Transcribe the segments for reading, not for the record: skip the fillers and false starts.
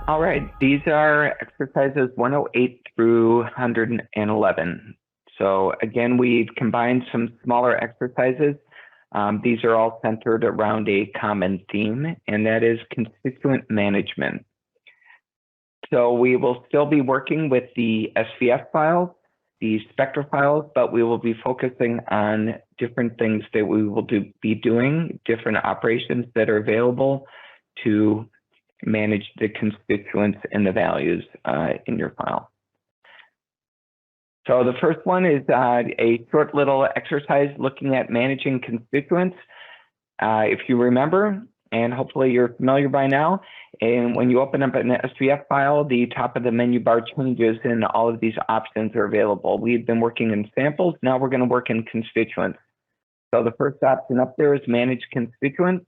All right, these are exercises 108 through 111. So again, we've combined some smaller exercises. These are all centered around a common theme, and that is constituent management. So we will still be working with the SVF files, the Spectra files, but we will be focusing on different things that we will be doing, different operations that are available to manage the constituents and the values in your file. So the first one is a short little exercise looking at managing constituents. If you remember, and hopefully you're familiar by now, and when you open up an SVF file, the top of the menu bar changes and all of these options are available. We've been working in samples, now we're going to work in constituents. So the first option up there is manage constituents.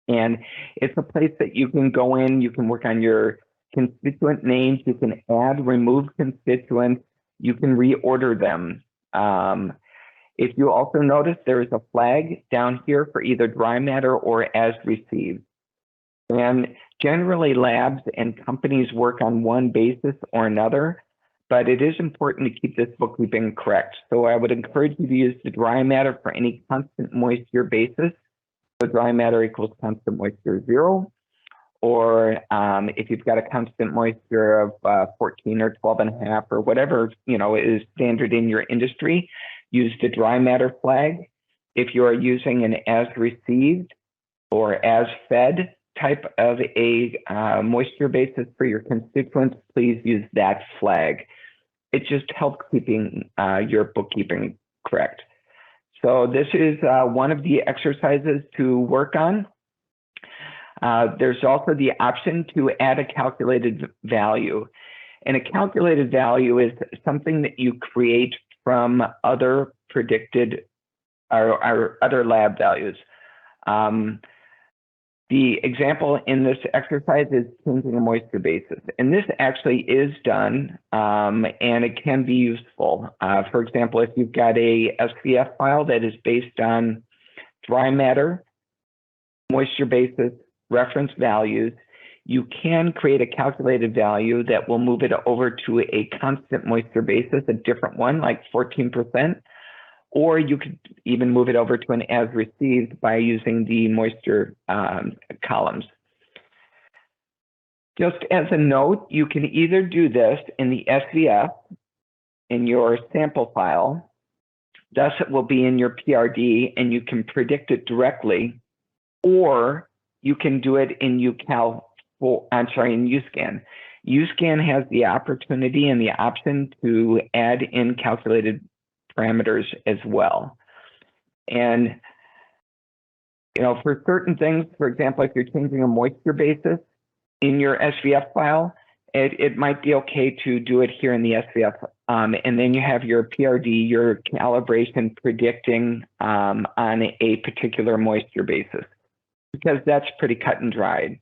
And it's a place that you can go in, you can work on your constituent names, you can add, remove constituents, you can reorder them. If you also notice, there is a flag down here for either dry matter or as received. And generally labs and companies work on one basis or another, but it is important to keep this bookkeeping correct. So I would encourage you to use the dry matter for any constant moisture basis. So dry matter equals constant moisture 0, or if you've got a constant moisture of 14 or 12.5 or whatever is standard in your industry, use the dry matter flag. If you are using an as received or as fed type of a moisture basis for your constituents, please use that flag. It just helps keeping your bookkeeping correct. So this is one of the exercises to work on. There's also the option to add a calculated value. And a calculated value is something that you create from other predicted or other lab values. The example in this exercise is changing a moisture basis. And this actually is done, and it can be useful. For example, if you've got a SVF file that is based on dry matter, moisture basis, reference values, you can create a calculated value that will move it over to a constant moisture basis, a different one, like 14%. Or you could even move it over to an as received by using the moisture columns. Just as a note, you can either do this in the SVF in your sample file, thus it will be in your PRD and you can predict it directly, or you can do it in in UScan. UScan has the opportunity and the option to add in calculated parameters as well. And, for certain things, for example, if you're changing a moisture basis in your SVF file, it might be okay to do it here in the SVF. And then you have your PRD, your calibration predicting on a particular moisture basis, because that's pretty cut and dried.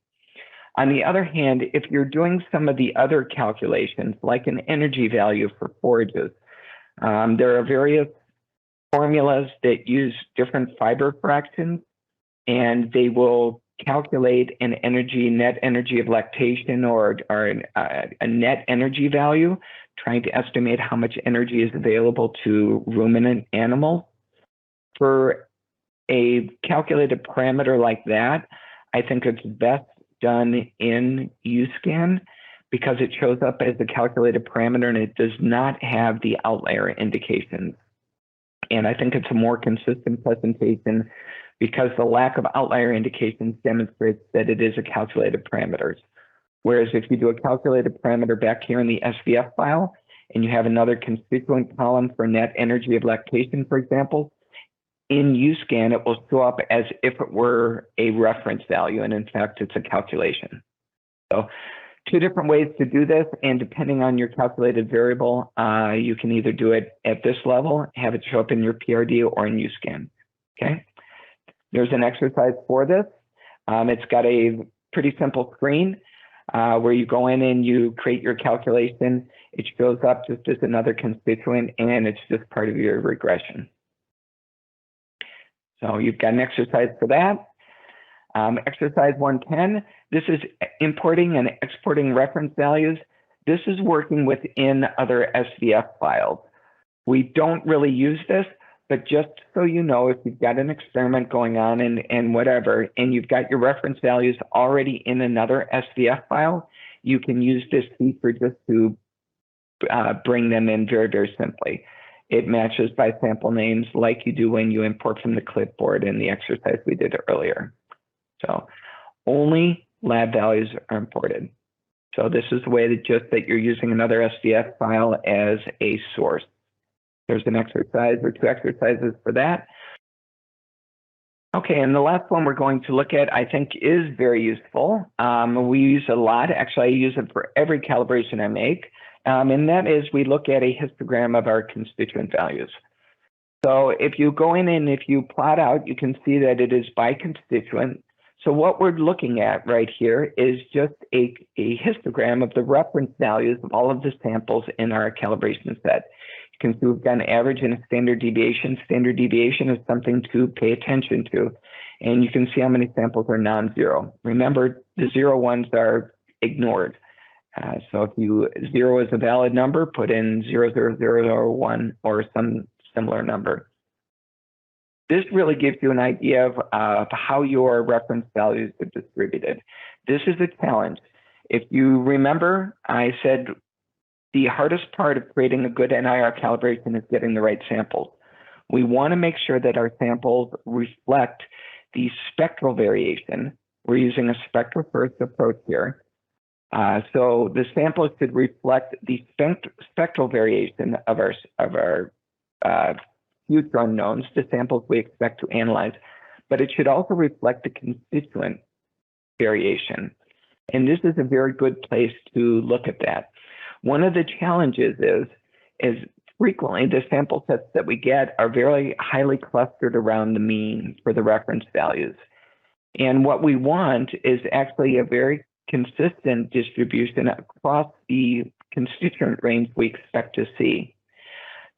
On the other hand, if you're doing some of the other calculations, like an energy value for forages, there are various formulas that use different fiber fractions, and they will calculate an net energy of lactation or a net energy value, trying to estimate how much energy is available to ruminant animals. For a calculated parameter like that, I think it's best done in UScan, because it shows up as a calculated parameter and it does not have the outlier indications. And I think it's a more consistent presentation because the lack of outlier indications demonstrates that it is a calculated parameter. Whereas if you do a calculated parameter back here in the SVF file and you have another constituent column for net energy of lactation, for example, in UScan, it will show up as if it were a reference value. And in fact, it's a calculation. So two different ways to do this, and depending on your calculated variable, you can either do it at this level, have it show up in your PRD, or in UScan. Okay, there's an exercise for this. It's got a pretty simple screen where you go in and you create your calculation. It shows up just as another constituent, and it's just part of your regression. So you've got an exercise for that. Exercise 110, this is importing and exporting reference values. This is working within other SVF files. We don't really use this, but just so you know, if you've got an experiment going on and whatever, and you've got your reference values already in another SVF file, you can use this feature just to bring them in very, very simply. It matches by sample names like you do when you import from the clipboard in the exercise we did earlier. So only lab values are imported. So this is the way that just that you're using another SVF file as a source. There's an exercise or two exercises for that. Okay, and the last one we're going to look at, I think, is very useful. We use a lot. Actually, I use it for every calibration I make. And that is we look at a histogram of our constituent values. So if you go in and if you plot out, you can see that it is by constituent. So what we're looking at right here is just a histogram of the reference values of all of the samples in our calibration set. You can see we've got an average and a standard deviation. Standard deviation is something to pay attention to. And you can see how many samples are non-zero. Remember, the 0 ones are ignored. So if 0 is a valid number, put in 00001 or some similar number. This really gives you an idea of how your reference values are distributed. This is a challenge. If you remember, I said the hardest part of creating a good NIR calibration is getting the right samples. We want to make sure that our samples reflect the spectral variation. We're using a spectral first approach here. So the samples should reflect the spectral variation of our future unknowns, the samples we expect to analyze, but it should also reflect the constituent variation. And this is a very good place to look at that. One of the challenges is frequently the sample sets that we get are very highly clustered around the mean for the reference values. And what we want is actually a very consistent distribution across the constituent range we expect to see.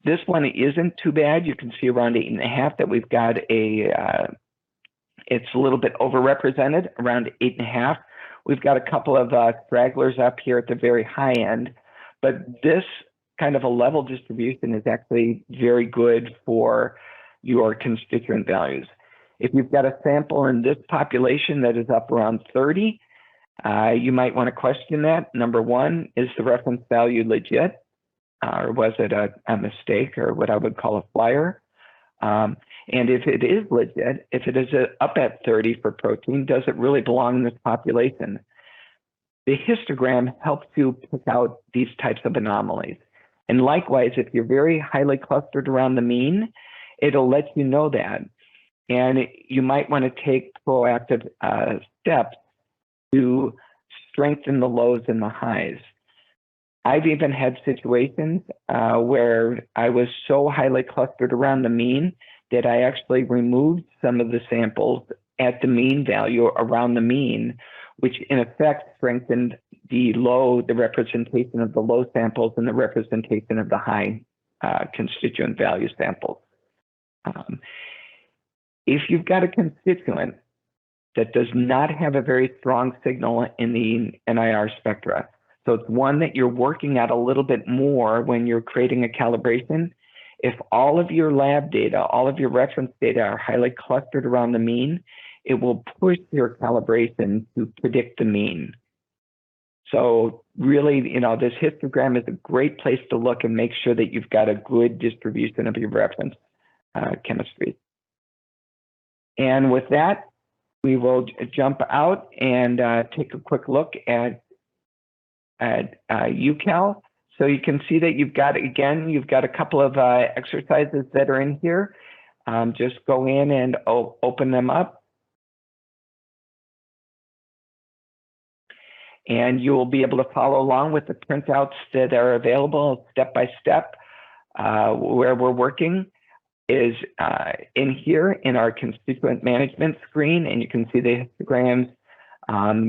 This one isn't too bad. You can see around 8.5 that we've got it's a little bit overrepresented, around 8.5. We've got a couple of stragglers up here at the very high end, but this kind of a level distribution is actually very good for your constituent values. If you've got a sample in this population that is up around 30, you might want to question that. Number one, is the reference value legit? Or was it a mistake or what I would call a flyer? And if it is legit, if it is up at 30 for protein, does it really belong in this population? The histogram helps you pick out these types of anomalies. And likewise, if you're very highly clustered around the mean, it'll let you know that. And you might want to take proactive steps to strengthen the lows and the highs. I've even had situations where I was so highly clustered around the mean that I actually removed some of the samples at the mean value around the mean, which in effect strengthened the representation of the low samples and the representation of the high constituent value samples. If you've got a constituent that does not have a very strong signal in the NIR spectra, so it's one that you're working at a little bit more when you're creating a calibration. If all of your lab data, all of your reference data are highly clustered around the mean, it will push your calibration to predict the mean. So really, this histogram is a great place to look and make sure that you've got a good distribution of your reference chemistry. And with that, we will jump out and take a quick look at UCal. So you can see that you've got a couple of exercises that are in here. Just go in and open them up. And you will be able to follow along with the printouts that are available step by step. Where we're working is in here in our constituent management screen, and you can see the histograms,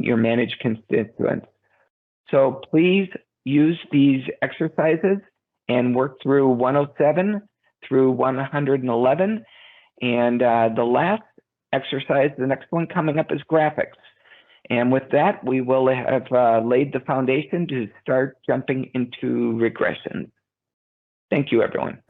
your managed constituents. So please use these exercises and work through 107 through 111. And the last exercise. The next one coming up is graphics. And with that, we will have laid the foundation to start jumping into regression. Thank you, everyone.